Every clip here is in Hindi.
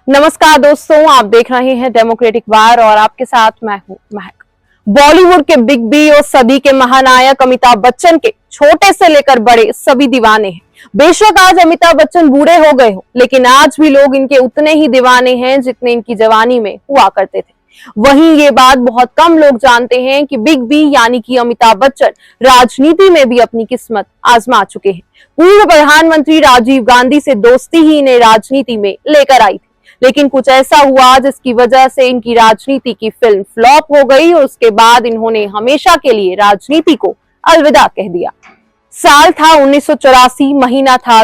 नमस्कार दोस्तों, आप देख रहे हैं डेमोक्रेटिक वार और आपके साथ मैं हूं महक। बॉलीवुड के बिग बी और सदी के महानायक अमिताभ बच्चन के छोटे से लेकर बड़े सभी दीवाने हैं। बेशक आज अमिताभ बच्चन बूढ़े हो गए हो, लेकिन आज भी लोग इनके उतने ही दीवाने हैं जितने इनकी जवानी में हुआ करते थे। वहीं ये बात बहुत कम लोग जानते हैं कि बिग बी यानी कि अमिताभ बच्चन राजनीति में भी अपनी किस्मत आजमा चुके हैं। पूर्व प्रधानमंत्री राजीव गांधी से दोस्ती ही इन्हें राजनीति में लेकर आई थी, लेकिन कुछ ऐसा हुआ जिसकी वजह से इनकी राजनीति की फिल्म फ्लॉप हो गई और उसके बाद इन्होंने हमेशा के लिए राजनीति को अलविदा कह दिया। साल था 1984, महीना था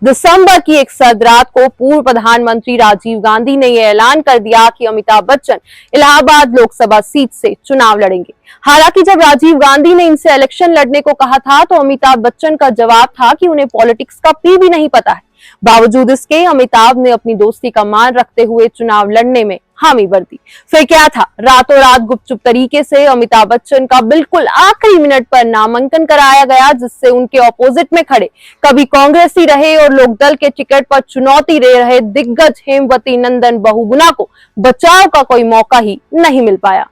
दिसंबर की एक सर्द रात को पूर्व प्रधानमंत्री राजीव गांधी ने यह ऐलान कर दिया कि अमिताभ बच्चन इलाहाबाद लोकसभा सीट से चुनाव लड़ेंगे। हालांकि जब राजीव गांधी ने इनसे इलेक्शन लड़ने को कहा था तो अमिताभ बच्चन का जवाब था कि उन्हें पॉलिटिक्स का पी भी नहीं पता है। बावजूद इसके अमिताभ ने अपनी दोस्ती का मान रखते हुए चुनाव लड़ने में हामी भरती। फिर क्या था, रातों रात गुपचुप तरीके से अमिताभ बच्चन का बिल्कुल आखिरी मिनट पर नामांकन कराया गया, जिससे उनके ऑपोजिट में खड़े कभी कांग्रेसी रहे और लोकदल के टिकट पर चुनौती दे रहे दिग्गज हेमवती नंदन बहुगुणा को बचाव का कोई मौका ही नहीं मिल पाया।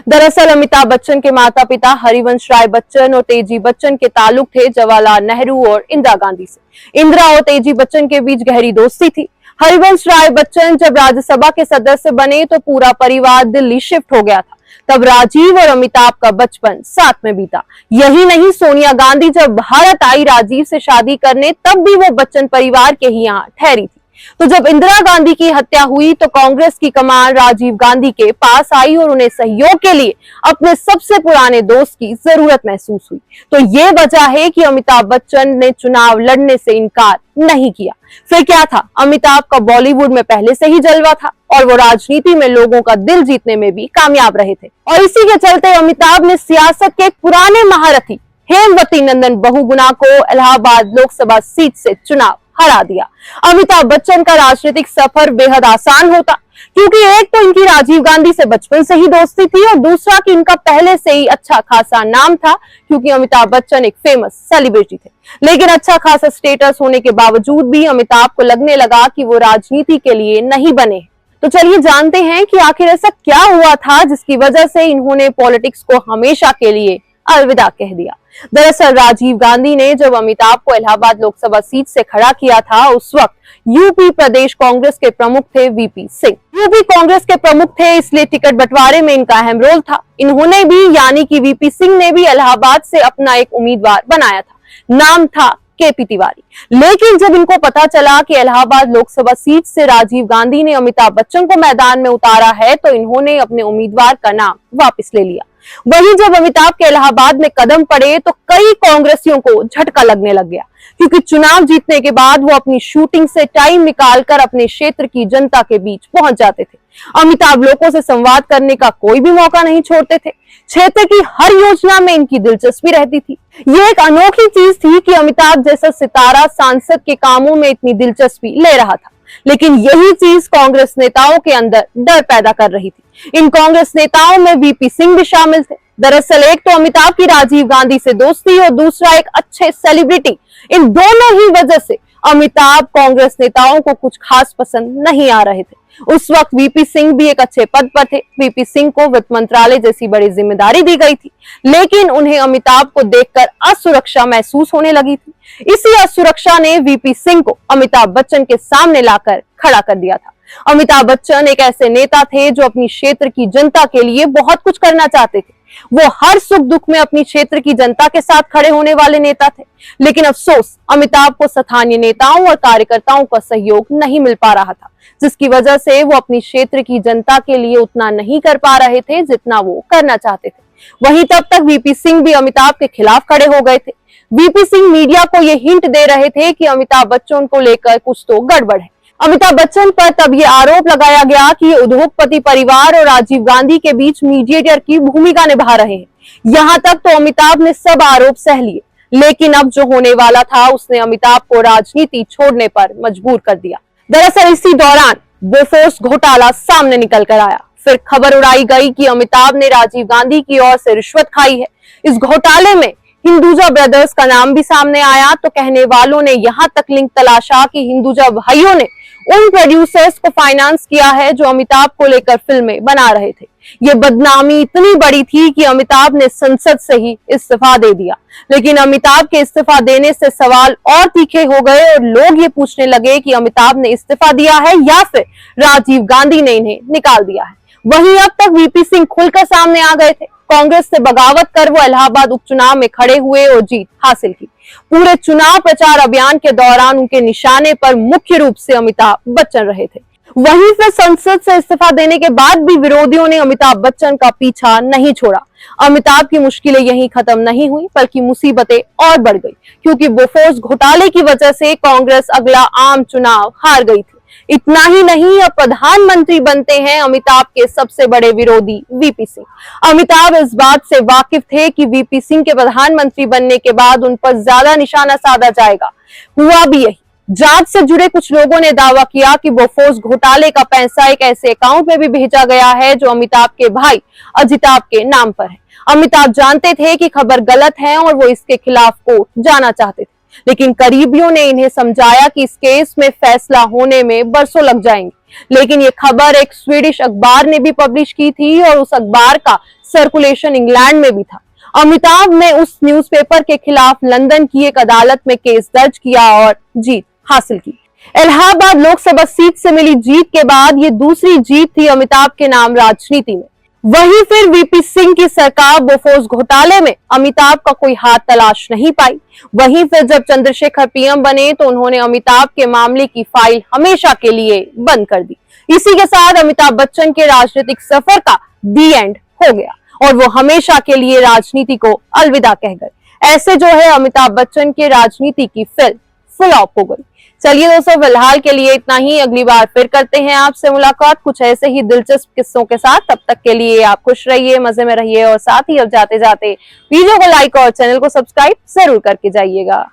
दरअसल अमिताभ बच्चन के माता पिता हरिवंश राय बच्चन और तेजी बच्चन के ताल्लुक थे जवाहरलाल नेहरू और इंदिरा गांधी से। इंदिरा और तेजी बच्चन के बीच गहरी दोस्ती थी। हरिवंश राय बच्चन जब राज्यसभा के सदस्य बने तो पूरा परिवार दिल्ली शिफ्ट हो गया था। तब राजीव और अमिताभ का बचपन साथ में बीता। यही नहीं, सोनिया गांधी जब भारत आई राजीव से शादी करने, तब भी वो बच्चन परिवार के ही यहाँ ठहरी थी। तो जब इंदिरा गांधी की हत्या हुई तो कांग्रेस की कमान राजीव गांधी के पास आई और उन्हें सहयोग के लिए अपने सबसे पुराने दोस्त की जरूरत महसूस हुई। तो ये वजह है कि अमिताभ बच्चन ने चुनाव लड़ने से इनकार नहीं किया। फिर क्या था, अमिताभ का बॉलीवुड में पहले से ही जलवा था और वो राजनीति में लोगों का दिल जीतने में भी कामयाब रहे थे। और इसी के चलते अमिताभ ने सियासत के एक पुराने महारथी हेमवती नंदन बहुगुणा को इलाहाबाद लोकसभा सीट से चुनाव हरा दिया। अमिताभ बच्चन का राजनीतिक सफर बेहद आसान होता, क्योंकि एक तो इनकी राजीव गांधी से बचपन से ही दोस्ती थी और दूसरा कि इनका पहले से ही अच्छा खासा नाम था, क्योंकि अमिताभ बच्चन एक फेमस सेलिब्रिटी थे। लेकिन अच्छा खासा स्टेटस होने के बावजूद भी अमिताभ को लगने लगा कि वो राजनीति के लिए नहीं बने। तो चलिए जानते हैं कि आखिर ऐसा क्या हुआ था जिसकी वजह से इन्होंने पॉलिटिक्स को हमेशा के लिए अलविदा कह दिया। दरअसल राजीव गांधी ने जब अमिताभ को इलाहाबाद लोकसभा सीट से खड़ा किया था, उस वक्त यूपी प्रदेश कांग्रेस के प्रमुख थे वीपी सिंह। यूपी कांग्रेस के प्रमुख थे, इसलिए टिकट बंटवारे में इनका अहम रोल था। इन्होंने भी यानी कि वीपी सिंह ने भी इलाहाबाद से अपना एक उम्मीदवार बनाया था, नाम था केपी तिवारी। लेकिन जब इनको पता चला कि इलाहाबाद लोकसभा सीट से राजीव गांधी ने अमिताभ बच्चन को मैदान में उतारा है, तो इन्होंने अपने उम्मीदवार का नाम वापस ले लिया। वहीं जब अमिताभ के इलाहाबाद में कदम पड़े तो कई कांग्रेसियों को झटका लगने लग गया, क्योंकि चुनाव जीतने के बाद वो अपनी शूटिंग से टाइम निकालकर अपने क्षेत्र की जनता के बीच पहुंच जाते थे। अमिताभ लोगों से संवाद करने का कोई भी मौका नहीं छोड़ते थे। क्षेत्र की हर योजना में इनकी दिलचस्पी रहती थी। ये एक अनोखी चीज थी कि अमिताभ जैसा सितारा सांसद के कामों में इतनी दिलचस्पी ले रहा था, लेकिन यही चीज कांग्रेस नेताओं के अंदर डर पैदा कर रही थी। इन कांग्रेस नेताओं में वीपी सिंह भी शामिल थे। दरअसल एक तो अमिताभ की राजीव गांधी से दोस्ती और दूसरा एक अच्छे सेलिब्रिटी, इन दोनों ही वजह से अमिताभ कांग्रेस नेताओं को कुछ खास पसंद नहीं आ रहे थे। उस वक्त वीपी सिंह भी एक अच्छे पद पर थे। वीपी सिंह को वित्त मंत्रालय जैसी बड़ी जिम्मेदारी दी गई थी, लेकिन उन्हें अमिताभ को देखकर असुरक्षा महसूस होने लगी थी। इसी असुरक्षा ने वीपी सिंह को अमिताभ बच्चन के सामने लाकर खड़ा कर दिया था। अमिताभ बच्चन एक ऐसे नेता थे जो अपनी क्षेत्र की जनता के लिए बहुत कुछ करना चाहते थे। वो हर सुख दुख में अपनी क्षेत्र की जनता के साथ खड़े होने वाले नेता थे। लेकिन अफसोस, अमिताभ को स्थानीय नेताओं और कार्यकर्ताओं का सहयोग नहीं मिल पा रहा था, जिसकी वजह से वो अपनी क्षेत्र की जनता के लिए उतना नहीं कर पा रहे थे जितना वो करना चाहते थे। वहीं तब तक वीपी सिंह भी अमिताभ के खिलाफ खड़े हो गए थे। वीपी सिंह मीडिया को ये हिंट दे रहे थे कि अमिताभ बच्चन को लेकर कुछ तो गड़बड़ है। अमिताभ बच्चन पर तब ये आरोप लगाया गया कि ये उद्योगपति परिवार और राजीव गांधी के बीच मीडिएटर की भूमिका निभा रहे हैं। यहाँ तक तो अमिताभ ने सब आरोप सह लिए, लेकिन अब जो होने वाला था उसने अमिताभ को राजनीति छोड़ने पर मजबूर कर दिया। दरअसल इसी दौरान बोफोर्स घोटाला सामने निकल कर आया। फिर खबर उड़ाई गई कि अमिताभ ने राजीव गांधी की ओर से रिश्वत खाई है। इस घोटाले में हिंदुजा ब्रदर्स का नाम भी सामने आया, तो कहने वालों ने यहाँ तक लिंक तलाशा कि हिंदुजा भाइयों ने उन प्रोड्यूसर्स को फाइनेंस किया है जो अमिताभ को लेकर फिल्में बना रहे थे। ये बदनामी इतनी बड़ी थी कि अमिताभ ने संसद से ही इस्तीफा दे दिया। लेकिन अमिताभ के इस्तीफा देने से सवाल और तीखे हो गए और लोग ये पूछने लगे कि अमिताभ ने इस्तीफा दिया है या फिर राजीव गांधी ने इन्हें निकाल दिया है। वहीं अब तक वीपी सिंह खुलकर सामने आ गए थे। कांग्रेस से बगावत कर वो इलाहाबाद उपचुनाव में खड़े हुए और जीत हासिल की। पूरे चुनाव प्रचार अभियान के दौरान उनके निशाने पर मुख्य रूप से अमिताभ बच्चन रहे थे। वहीं फिर संसद से इस्तीफा देने के बाद भी विरोधियों ने अमिताभ बच्चन का पीछा नहीं छोड़ा। अमिताभ की मुश्किलें यहीं खत्म नहीं हुई बल्कि मुसीबतें और बढ़ गई, क्योंकि बोफोर्स घोटाले की वजह से कांग्रेस अगला आम चुनाव हार गई थी। इतना ही नहीं, अब प्रधानमंत्री बनते हैं अमिताभ के सबसे बड़े विरोधी वीपी सिंह। अमिताभ इस बात से वाकिफ थे कि वीपी सिंह के प्रधानमंत्री बनने के बाद उन पर ज्यादा निशाना साधा जाएगा। हुआ भी यही। जांच से जुड़े कुछ लोगों ने दावा किया कि बोफोर्स घोटाले का पैसा एक ऐसे अकाउंट में भी भेजा गया है जो अमिताभ के भाई अजिताभ के नाम पर है। अमिताभ जानते थे कि खबर गलत है और वो इसके खिलाफ कोर्ट जाना चाहते थे, लेकिन करीबियों ने इन्हें समझाया कि इस केस में फैसला होने में बरसों लग जाएंगे। लेकिन ये खबर एक स्वीडिश अखबार ने भी पब्लिश की थी और उस अखबार का सर्कुलेशन इंग्लैंड में भी था। अमिताभ ने उस न्यूज़पेपर के खिलाफ लंदन की एक अदालत में केस दर्ज किया और जीत हासिल की। इलाहाबाद लोकसभा सीट से मिली जीत के बाद ये दूसरी जीत थी अमिताभ के नाम राजनीति में। वहीं फिर वीपी सिंह की सरकार बोफोर्स घोटाले में अमिताभ का कोई हाथ तलाश नहीं पाई। वहीं फिर जब चंद्रशेखर पीएम बने तो उन्होंने अमिताभ के मामले की फाइल हमेशा के लिए बंद कर दी। इसी के साथ अमिताभ बच्चन के राजनीतिक सफर का दी एंड हो गया और वो हमेशा के लिए राजनीति को अलविदा कह गए। ऐसे जो है अमिताभ बच्चन के राजनीति की फिल्म फ्लॉप हो गई। चलिए दोस्तों, फिलहाल के लिए इतना ही। अगली बार फिर करते हैं आपसे मुलाकात कुछ ऐसे ही दिलचस्प किस्सों के साथ। तब तक के लिए आप खुश रहिए, मजे में रहिए और साथ ही अब जाते जाते वीडियो को लाइक और चैनल को सब्सक्राइब जरूर करके जाइएगा।